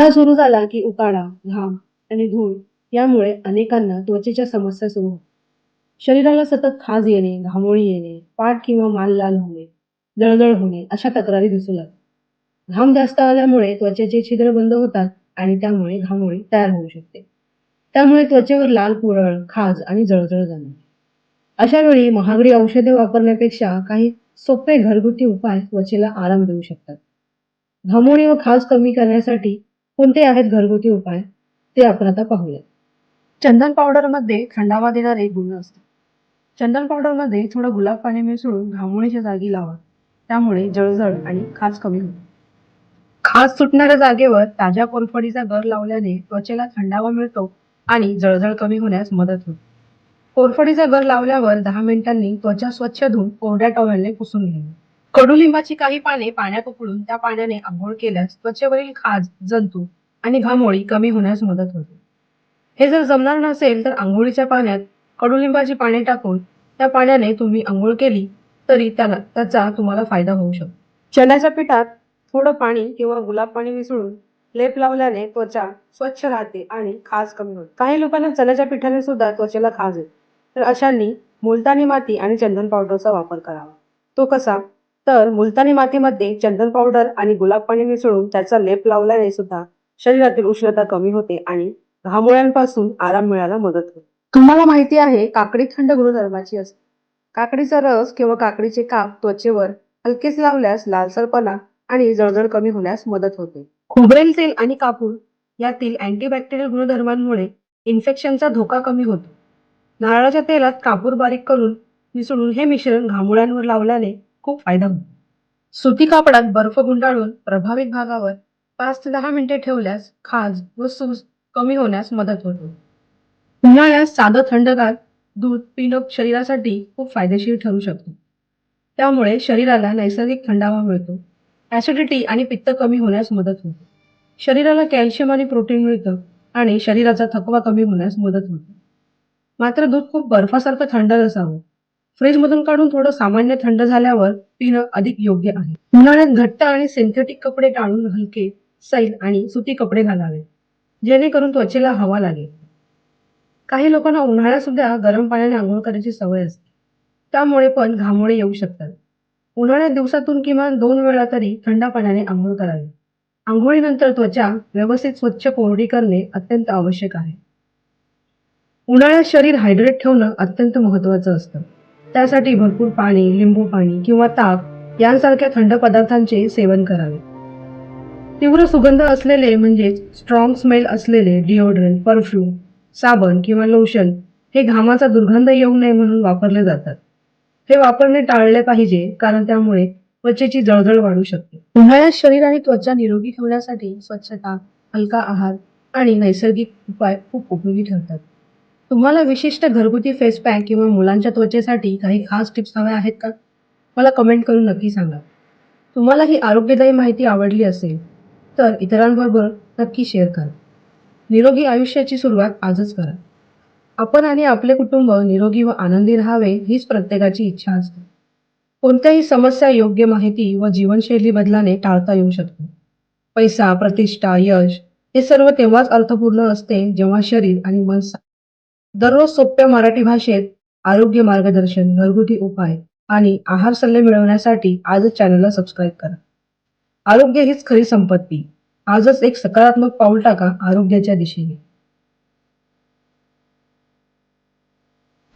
उन्हाळा सुरू झाला की उकाडा, घाम आणि धूळ यामुळे अनेकांना त्वचेच्या समस्या सुरू होतात. शरीराला सतत खाज येणे, घामोळी येणे, पाठ किंवा मान लाल होणे, जळजळ होणे अशा तक्रारी दिसू लागतात. घाम जास्त आल्यामुळे त्वचेचे छिद्र बंद होतात आणि त्यामुळे घामोळी तयार होऊ शकते. त्यामुळे त्वचेवर लाल पुरळ, खाज आणि जळजळ जाणवते. अशा वेळी महागडी औषधे वापरण्यापेक्षा काही सोपे घरगुती उपाय त्वचेला आराम देऊ शकतात. घामोळी व खाज कमी करण्यासाठी कोणते आहेत घरगुती उपाय ते आपण आता पाहूया. चंदन पावडरमध्ये थंडावा देणारे गुण असतात. चंदन पावडरमध्ये थोडं गुलाब पाणी मिसळून घामोळीच्या जागी लावा. त्यामुळे जळजळ आणि खाज कमी होते. खाज सुटणाऱ्या जागेवर ताज्या कोरफडीचा गर लावल्याने त्वचेला थंडावा मिळतो आणि जळजळ कमी होण्यास मदत होते. कोरफडीचा गर लावल्यावर 10 मिनिटांनी त्वचा स्वच्छ धुवून कोरड्या टॉवेलने पुसून घ्यावी. कडुलिंबाची काही पाने पाण्यात उकळून त्या पाण्याने आंघोळ केल्यास त्वचेवरील खाज, जंतू आणि घामोळी कमी होण्यास मदत होते. हे जर जमणार नसेल तर अंघोळीच्या पाण्यात कडुलिंबाची पाने टाकून त्या पाण्याने तुम्ही अंघोळ केली तरी त्याचा तुम्हाला फायदा होऊ शकतो. चण्याच्या पिठात थोडं पाणी किंवा गुलाब पाणी मिसळून लेप लावल्याने त्वचा स्वच्छ राहते आणि खाज कमी होते. काही लोकांना चण्याच्या पिठाने सुद्धा त्वचेला खाज येते, तर अशांनी मुलतानी माती आणि चंदन पावडरचा वापर करावा. तो कसा? तर मुलतानी मातीमध्ये चंदन पावडर आणि गुलाब पाणी मिसळून त्याचा लेप लावल्याने सुद्धा शरीरातील उष्णता कमी होते आणि घामोळ्यांपासून आराम मिळायला मदत होते. तुम्हाला माहिती आहे काकडी थंड गुणधर्माची असते. काकडीचा रस किंवा काकडीचे काप त्वचेवर हलकेच लावल्यास लालसरपणा आणि जळजळ कमी होण्यास मदत होते. खोबरेल तेल आणि कापूर यातील अँटीबॅक्टेरियल गुणधर्मांमुळे इन्फेक्शनचा धोका कमी होतो. नारळाच्या तेलात कापूर बारीक करून मिसळून हे मिश्रण घामोळ्यांवर लावल्याने खूप फायदा होतो. सुती कापडात बर्फ गुंडाळून प्रभावित भागावर 5 ते 10 मिनिटे ठेवल्यास खाज व सूज कमी होण्यास मदत होते. उन्हाळ्यात साधं थंडगार दूध पिणं शरीरासाठी खूप फायदेशीर ठरू शकतो. त्यामुळे शरीराला नैसर्गिक थंडावा मिळतो. ॲसिडिटी आणि पित्त कमी होण्यास मदत होते. शरीराला कॅल्शियम आणि प्रोटीन मिळतं आणि शरीराचा थकवा कमी होण्यास मदत होते. मात्र दूध खूप बर्फासारखं थंड नसावं. फ्रीजमधून काढून थोडं सामान्य थंड झाल्यावर पिणं अधिक योग्य आहे. उन्हाळ्यात घट्ट आणि सिंथेटिक कपडे टाळून हलके, सैल आणि सुती कपडे घालावे, जेणेकरून त्वचेला हवा लागेल. काही लोकांना उन्हाळ्यात सुद्धा गरम पाण्याने आंघोळ करायची सवय असते. त्यामुळे पण घामोळे येऊ शकतात. उन्हाळ्यात दिवसातून किमान 2 वेळा तरी थंड पाण्याने आंघोळ करावी. आंघोळीनंतर त्वचा व्यवस्थित स्वच्छ कोरडी करणे अत्यंत आवश्यक आहे. उन्हाळ्यात शरीर हायड्रेट ठेवणं अत्यंत महत्त्वाचं असतं. त्यासाठी भरपूर पाणी, लिंबू पाणी किंवा ताक यांसारख्या थंड पदार्थांचे सेवन करावे. तीव्र सुगंध असलेले म्हणजेच स्ट्रॉंग स्मेल असलेले डिओड्रंट, परफ्यूम, साबण किंवा लोशन हे घामाचा दुर्गंध येऊ नये म्हणून वापरले जातात. हे वापरणे टाळले पाहिजे कारण त्यामुळे त्वचेची जळजळ वाढू शकते. उन्हाळ्यात शरीर आणि त्वचा निरोगी ठेवण्यासाठी स्वच्छता, हलका आहार आणि नैसर्गिक उपाय खूप उपयोगी ठरतात. तुम्हाला विशिष्ट घरगुती फेस पॅक किंवा मुलांच्या त्वचेसाठी काही खास टिप्स हव्या आहेत का? मला कमेंट करून नक्की सांगा. तुम्हाला ही आरोग्यदायी माहिती आवडली असेल तर इतरांबरोबर नक्की शेअर करा. निरोगी आयुष्याची सुरुवात आजच करा. आपण आणि आपले कुटुंब निरोगी व आनंदी राहावे हीच प्रत्येकाची इच्छा असते. कोणत्याही समस्या योग्य माहिती व जीवनशैली बदलाने टाळता येऊ शकते. पैसा, प्रतिष्ठा, यश हे सर्व तेव्हाच अर्थपूर्ण असते जेव्हा शरीर आणि मन दररोज सोप्या मराठी भाषेत आरोग्य मार्गदर्शन, घरगुती उपाय आणि आहार सल्ले मिळवण्यासाठी आजच चॅनलला सबस्क्राईब करा. आरोग्य हीच खरी संपत्ती. आजच एक सकारात्मक पाऊल टाका आरोग्याच्या दिशेने.